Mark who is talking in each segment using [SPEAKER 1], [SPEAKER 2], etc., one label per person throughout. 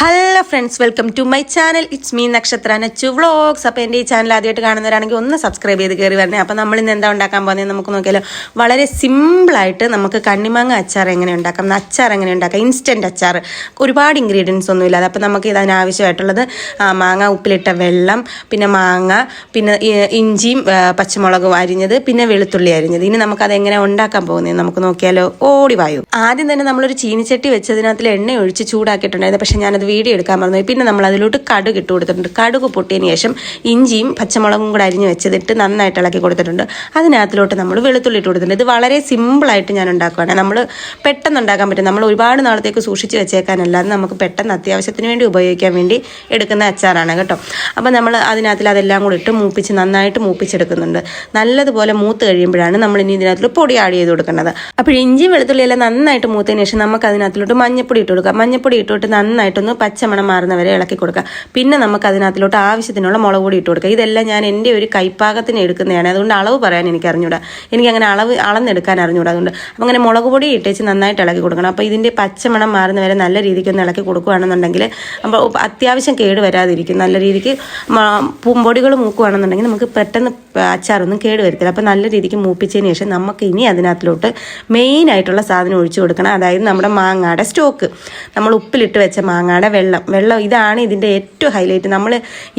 [SPEAKER 1] Hello friends, welcome to my channel. It's me Nakshatra Nachu vlogs. അപ്പോൾ എൻ്റെ ഈ ചാനൽ ആദ്യമായിട്ട് കാണുന്നവരാണെങ്കിൽ ഒന്ന് സബ്സ്ക്രൈബ് ചെയ്ത് കയറി വരണേ. അപ്പോൾ നമ്മൾ ഇന്ന് എന്താ ഉണ്ടാക്കാൻ പോകുന്നത് നമുക്ക് നോക്കിയാലോ. വളരെ സിമ്പിളായിട്ട് നമുക്ക് കണ്ണിമാങ്ങ അച്ചാർ എങ്ങനെ ഉണ്ടാക്കാം, അച്ചാർ എങ്ങനെ ഉണ്ടാക്കാം, ഇൻസ്റ്റൻറ്റ് അച്ചാർ, ഒരുപാട് ഇൻഗ്രീഡിയൻസ് ഒന്നും ഇല്ലാതെ. അപ്പോൾ നമുക്ക് ഇതിനാവശ്യമായിട്ടുള്ളത് മാങ്ങ, ഉപ്പിലിട്ട വെള്ളം, പിന്നെ മാങ്ങ, പിന്നെ ഇഞ്ചിയും പച്ചമുളകും അരിഞ്ഞത്, പിന്നെ വെളുത്തുള്ളി അരിഞ്ഞത്. ഇനി നമുക്കത് എങ്ങനെ ഉണ്ടാക്കാൻ പോകുന്നത് നമുക്ക് നോക്കിയാലോ. ഓടി വായു. ആദ്യം തന്നെ നമ്മളൊരു ചീനിച്ചട്ടി വെച്ചതിനകത്തിൽ എണ്ണ ഒഴിച്ച് ചൂടാക്കിയിട്ടുണ്ടായിരുന്നു. പക്ഷേ ഞാനത് വീഡിയോ എടുക്കാൻ മറന്നു. പിന്നെ നമ്മൾ അതിലോട്ട് കടുക് ഇട്ട് കൊടുത്തിട്ടുണ്ട്. കടുക് പൊട്ടിയതിന് ശേഷം ഇഞ്ചിയും പച്ചമുളകും കൂടെ അരിഞ്ഞ് വെച്ചതിട്ട് നന്നായിട്ട് ഇളക്കി കൊടുത്തിട്ടുണ്ട്. അതിനകത്തിലോട്ട് നമ്മൾ വെളുത്തുള്ളി ഇട്ട് കൊടുത്തിട്ടുണ്ട്. ഇത് വളരെ സിമ്പിളായിട്ട് ഞാൻ ഉണ്ടാക്കുകയാണ്. നമ്മൾ പെട്ടെന്ന് ഉണ്ടാക്കാൻ പറ്റും. നമ്മൾ ഒരുപാട് നാളത്തേക്ക് സൂക്ഷിച്ച് വെച്ചേക്കാനല്ലാതെ നമുക്ക് പെട്ടെന്ന് അത്യാവശ്യത്തിന് വേണ്ടി ഉപയോഗിക്കാൻ വേണ്ടി എടുക്കുന്ന അച്ചാറാണ് കേട്ടോ. അപ്പോൾ നമ്മൾ അതിനകത്തിൽ അതെല്ലാം കൂടി ഇട്ട് നന്നായിട്ട് മൂപ്പിച്ചെടുക്കുന്നുണ്ട്. നല്ലതുപോലെ മൂത്ത് കഴിയുമ്പോഴാണ് നമ്മൾ ഇനി ഇതിനകത്തിൽ പൊടി ആഡ് ചെയ്ത് കൊടുക്കുന്നത്. അപ്പോൾ ഇഞ്ചിയും വെളുത്തുള്ളിയെല്ലാം നന്നായിട്ട് മൂത്തതിന് ശേഷം നമുക്ക് അതിനകത്തിലോട്ട് മഞ്ഞപ്പൊടി ഇട്ട് കൊടുക്കാം. മഞ്ഞപ്പൊടി ഇട്ടിട്ട് നന്നായിട്ടൊന്ന് പച്ചമണം മാറുന്നവരെ ഇളക്കി കൊടുക്കുക. പിന്നെ നമുക്ക് അതിനകത്തിലോട്ട് ആവശ്യത്തിനുള്ള മുളക് പൊടി ഇട്ട് കൊടുക്കുക. ഇതെല്ലാം ഞാൻ എൻ്റെ ഒരു കൈപ്പാകത്തിന് എടുക്കുന്നതാണ്. അതുകൊണ്ട് അളവ് പറയാൻ എനിക്ക് അറിഞ്ഞൂടാ. എനിക്കങ്ങനെ അളന്നെടുക്കാൻ അറിഞ്ഞൂടാ. അതുകൊണ്ട് അപ്പം അങ്ങനെ മുളക് പൊടി ഇട്ടേച്ച് നന്നായിട്ട് ഇളക്കി കൊടുക്കണം. അപ്പോൾ ഇതിൻ്റെ പച്ചമണം മാറുന്നവരെ നല്ല രീതിക്ക് ഒന്ന് ഇളക്കി കൊടുക്കുകയാണെന്നുണ്ടെങ്കിൽ അപ്പോൾ അത്യാവശ്യം കേട് വരാതിരിക്കും. നല്ല രീതിക്ക് പൊടികൾ മൂക്കുകയാണെന്നുണ്ടെങ്കിൽ നമുക്ക് പെട്ടെന്ന് അച്ചാറൊന്നും കേട് വരത്തില്ല. അപ്പോൾ നല്ല രീതിക്ക് മൂപ്പിച്ചതിന് ശേഷം നമുക്ക് ഇനി അതിനകത്തിലോട്ട് മെയിനായിട്ടുള്ള സാധനം ഒഴിച്ചു കൊടുക്കണം. അതായത് നമ്മുടെ മാങ്ങയുടെ സ്റ്റോക്ക്, നമ്മൾ ഉപ്പിലിട്ട് വെച്ച മാങ്ങയുടെ വെള്ളം ഇതാണ് ഇതിൻ്റെ ഏറ്റവും ഹൈലൈറ്റ്. നമ്മൾ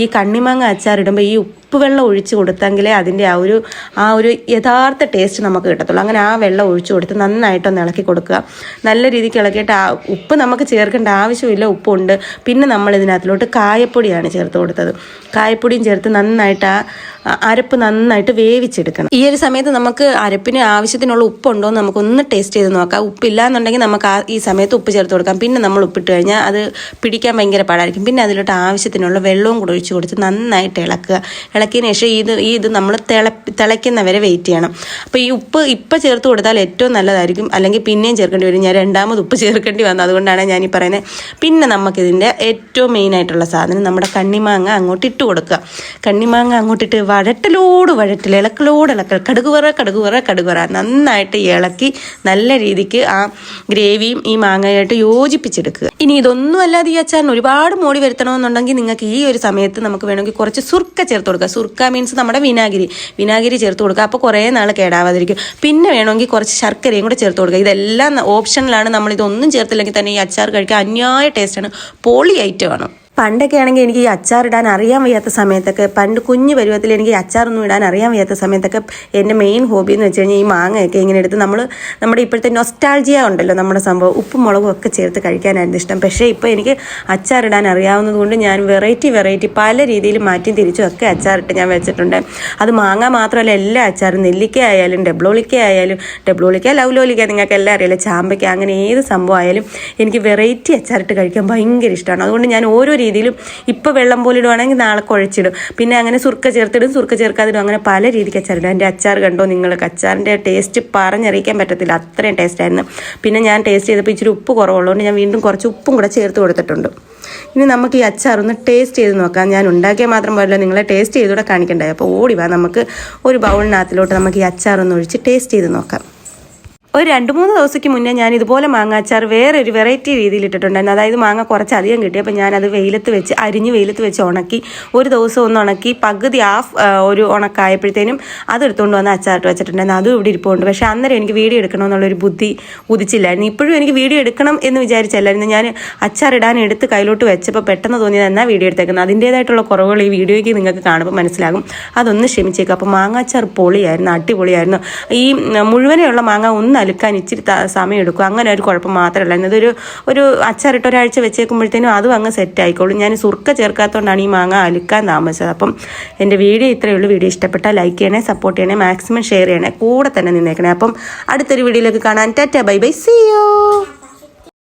[SPEAKER 1] ഈ കണ്ണിമാങ്ങ അച്ചാറിടുമ്പോൾ ഈ ഉപ്പ് വെള്ളം ഒഴിച്ച് കൊടുത്തെങ്കിലേ അതിൻ്റെ ആ ഒരു യഥാർത്ഥ ടേസ്റ്റ് നമുക്ക് കിട്ടത്തുള്ളൂ. അങ്ങനെ ആ വെള്ളം ഒഴിച്ചു കൊടുത്ത് നന്നായിട്ടൊന്ന് ഇളക്കി കൊടുക്കുക. നല്ല രീതിക്ക് ഇളക്കിയിട്ട് ഉപ്പ് നമുക്ക് ചേർക്കേണ്ട ആവശ്യമില്ല, ഉപ്പുണ്ട്. പിന്നെ നമ്മൾ ഇതിനകത്തിലോട്ട് കായപ്പൊടിയാണ് ചേർത്ത് കൊടുത്തത്. കായപ്പൊടിയും ചേർത്ത് നന്നായിട്ട് അരപ്പ് നന്നായിട്ട് വേവിച്ചെടുക്കണം. ഈ ഒരു സമയത്ത് നമുക്ക് അരപ്പിന് ആവശ്യത്തിനുള്ള ഉപ്പുണ്ടോ എന്ന് നമുക്കൊന്ന് ടേസ്റ്റ് ചെയ്ത് നോക്കാം. ഉപ്പില്ലാന്നുണ്ടെങ്കിൽ നമുക്ക് ഈ സമയത്ത് ഉപ്പ് ചേർത്ത് കൊടുക്കാം. പിന്നെ നമ്മൾ ഉപ്പിട്ട് കഴിഞ്ഞാൽ അത് പിടിക്കാൻ ഭയങ്കര പാടായിരിക്കും. പിന്നെ അതിലോട്ട് ആവശ്യത്തിനുള്ള വെള്ളവും കൂടെ ഒഴിച്ച് കൊടുത്ത് നന്നായിട്ട് ഇളക്കുക. ഇളക്കിയതിന് ശേഷം ഇത് നമ്മൾ തിളയ്ക്കുന്നവരെ വെയിറ്റ് ചെയ്യണം. അപ്പോൾ ഈ ഉപ്പ് ഇപ്പം ചേർത്ത് കൊടുത്താൽ ഏറ്റവും നല്ലതായിരിക്കും. അല്ലെങ്കിൽ പിന്നെയും ചേർക്കേണ്ടി വരും. ഞാൻ രണ്ടാമത് ഉപ്പ് ചേർക്കേണ്ടി വന്നു. അതുകൊണ്ടാണ് ഞാനീ പറയുന്നത്. പിന്നെ നമുക്കിതിൻ്റെ ഏറ്റവും മെയിനായിട്ടുള്ള സാധനം നമ്മുടെ കണ്ണിമാങ്ങ അങ്ങോട്ട് ഇട്ട് കൊടുക്കുക. കണ്ണിമാങ്ങ അങ്ങോട്ടിട്ട് വഴറ്റിൽ ഇളക്കൽ കടുകുവറ നന്നായിട്ട് ഇളക്കി നല്ല രീതിക്ക് ആ ഗ്രേവിയും ഈ മാങ്ങയായിട്ട് യോജിപ്പിച്ചെടുക്കുക. ഇനി ഇതൊന്നും അല്ലാതെ ഈ അച്ചാറിന് ഒരുപാട് മോടി വരുത്തണമെന്നുണ്ടെങ്കിൽ നിങ്ങൾക്ക് ഈ ഒരു സമയത്ത് നമുക്ക് വേണമെങ്കിൽ കുറച്ച് സുർക്ക ചേർത്ത് കൊടുക്കുക. സുർക്ക മീൻസ് നമ്മുടെ വിനാഗിരി ചേർത്ത് കൊടുക്കുക. അപ്പോൾ കുറേ നാൾ കേടാവാതിരിക്കും. പിന്നെ വേണമെങ്കിൽ കുറച്ച് ശർക്കരയും കൂടെ ചേർത്ത് കൊടുക്കുക. ഇതെല്ലാം ഓപ്ഷനിലാണ്. നമ്മളിതൊന്നും ചേർത്തില്ലെങ്കിൽ തന്നെ ഈ അച്ചാർ കഴിക്കാൻ അന്യായ ടേസ്റ്റാണ്. പൊളി ഐറ്റമാണ്. പണ്ടൊക്കെ ആണെങ്കിൽ എനിക്ക് ഈ അച്ചാർ ഇടാൻ അറിയാൻ വയ്യാത്ത സമയത്തൊക്കെ, പണ്ട് കുഞ്ഞു പരുവത്തിൽ എനിക്ക് ഈ അച്ചാറൊന്നും ഇടാൻ അറിയാൻ വയ്യാത്ത സമയത്തൊക്കെ എൻ്റെ മെയിൻ ഹോബി എന്ന് വെച്ച് കഴിഞ്ഞാൽ ഈ മാങ്ങയൊക്കെ ഇങ്ങനെ എടുത്ത് നമ്മുടെ ഇപ്പോഴത്തെ നൊസ്റ്റാൾജിയ ഉണ്ടല്ലോ, നമ്മുടെ സംഭവം ഉപ്പും മുളകും ഒക്കെ ചേർത്ത് കഴിക്കാനായിരുന്നു ഇഷ്ടം. പക്ഷേ ഇപ്പോൾ എനിക്ക് അച്ചാർ ഇടാൻ അറിയാവുന്നത് കൊണ്ട് ഞാൻ വെറൈറ്റി പല രീതിയിൽ മാറ്റി തിരിച്ചും ഒക്കെ അച്ചാറിട്ട് ഞാൻ വെച്ചിട്ടുണ്ട്. അത് മാങ്ങ മാത്രമല്ല, എല്ലാ അച്ചാറും, നെല്ലിക്ക ആയാലും ഡബ്ലോളിക്ക ലൗലോലിക്ക നിങ്ങൾക്ക് എല്ലാം അറിയില്ല, ചാമ്പയ്ക്ക, അങ്ങനെ ഏത് സംഭവം ആയാലും എനിക്ക് വെറൈറ്റി അച്ചാറിട്ട് കഴിക്കാൻ ഭയങ്കര ഇഷ്ടമാണ്. അതുകൊണ്ട് ഞാൻ ഓരോ രീതിയിലും ഇപ്പോൾ വെള്ളം പോലെ ഇടുവാണെങ്കിൽ നാളെ കുഴച്ചിടും. പിന്നെ അങ്ങനെ സുർക്ക ചേർക്കാതിടും. അങ്ങനെ പല രീതിക്ക് അച്ചാറിടും. എൻ്റെ അച്ചാർ കണ്ടോ നിങ്ങൾക്ക്? അച്ചാറിൻ്റെ ടേസ്റ്റ് പറഞ്ഞറിയിക്കാൻ പറ്റത്തില്ല, അത്രയും ടേസ്റ്റായിരുന്നു. പിന്നെ ഞാൻ ടേസ്റ്റ് ചെയ്തപ്പോൾ ഇച്ചിരി ഉപ്പ് കുറവുള്ളതുകൊണ്ട് ഞാൻ വീണ്ടും കുറച്ച് ഉപ്പും കൂടെ ചേർത്ത് കൊടുത്തിട്ടുണ്ട്. ഇനി നമുക്ക് ഈ അച്ചാർ ഒന്ന് ടേസ്റ്റ് ചെയ്ത് നോക്കാം. ഞാൻ ഉണ്ടാക്കിയാൽ മാത്രം പോരല്ലോ, നിങ്ങളെ ടേസ്റ്റ് ചെയ്തുകൂടെ കാണിക്കണ്ടായി. അപ്പോൾ ഓടി വാ, നമുക്ക് ഒരു ബൗളിനകത്തിലോട്ട് നമുക്ക് ഈ അച്ചാറൊന്ന് ഒഴിച്ച് ടേസ്റ്റ് ചെയ്ത് നോക്കാം. ഒരു 2-3 ദിവസത്തേക്ക് മുന്നേ ഞാൻ ഇതുപോലെ മാങ്ങ അച്ചാർ വേറൊരു വെറൈറ്റി രീതിയിൽ ഇട്ടിട്ടുണ്ടായിരുന്നു. അതായത് മാങ്ങ കുറച്ചധികം കിട്ടിയപ്പോൾ ഞാനത് അരിഞ്ഞ് വെയിലത്ത് വെച്ച് ഉണക്കി, ഒരു ദിവസം ഒന്ന് ഉണക്കി പകുതി ഒരു ഉണക്കായപ്പോഴത്തേനും അതെടുത്തുകൊണ്ട് വന്ന് അച്ചാറിട്ട് വെച്ചിട്ടുണ്ടായിരുന്നു. അതും ഇവിടെ ഇരിപ്പുണ്ട്. പക്ഷേ അന്നേരം എനിക്ക് വീഡിയോ എടുക്കണമെന്നുള്ളൊരു ബുദ്ധി ഉദിച്ചില്ലായിരുന്നു. ഇപ്പോഴും എനിക്ക് വീഡിയോ എടുക്കണം എന്ന് വിചാരിച്ചല്ലായിരുന്നു. ഞാൻ അച്ചാറിടാൻ എടുത്ത് കയ്യിലോട്ട് വെച്ചപ്പോൾ പെട്ടെന്ന് തോന്നിയത് എന്നാ വീഡിയോ എടുത്തേക്കുന്നത്. അതിൻ്റേതായിട്ടുള്ള കുറവുകൾ ഈ വീഡിയോയ്ക്ക് നിങ്ങൾക്ക് കാണുമ്പോൾ മനസ്സിലാകും. അതൊന്ന് ക്ഷമിച്ചേക്കും. അപ്പോൾ മാങ്ങ അച്ചാർ പൊളിയായിരുന്നു, അടിപൊളിയായിരുന്നു. ഈ മുഴുവനെയുള്ള മാങ്ങ ഒന്ന് അലുക്കാൻ ഇച്ചിരി സമയം എടുക്കും. അങ്ങനെ ഒരു കുഴപ്പം മാത്രമല്ല. ഒരു അച്ചാറിട്ട് ഒരാഴ്ച വെച്ചേക്കുമ്പോഴത്തേനും അതും അങ്ങ് സെറ്റ് ആയിക്കോളും. ഞാൻ സുർക്ക ചേർക്കാത്തതുകൊണ്ടാണ് ഈ മാങ്ങ അലുക്കാൻ താമസിച്ചത്. അപ്പം എൻ്റെ വീഡിയോ ഇത്രയേ ഉള്ളൂ. വീഡിയോ ഇഷ്ടപ്പെട്ടാൽ ലൈക്ക് ചെയ്യണേ, സപ്പോർട്ട് ചെയ്യണേ, മാക്സിമം ഷെയർ ചെയ്യണേ, കൂടെ തന്നെ നിന്നേക്കണേ. അപ്പം അടുത്തൊരു വീഡിയോയിലേക്ക് കാണാൻ tata bye bye, see U.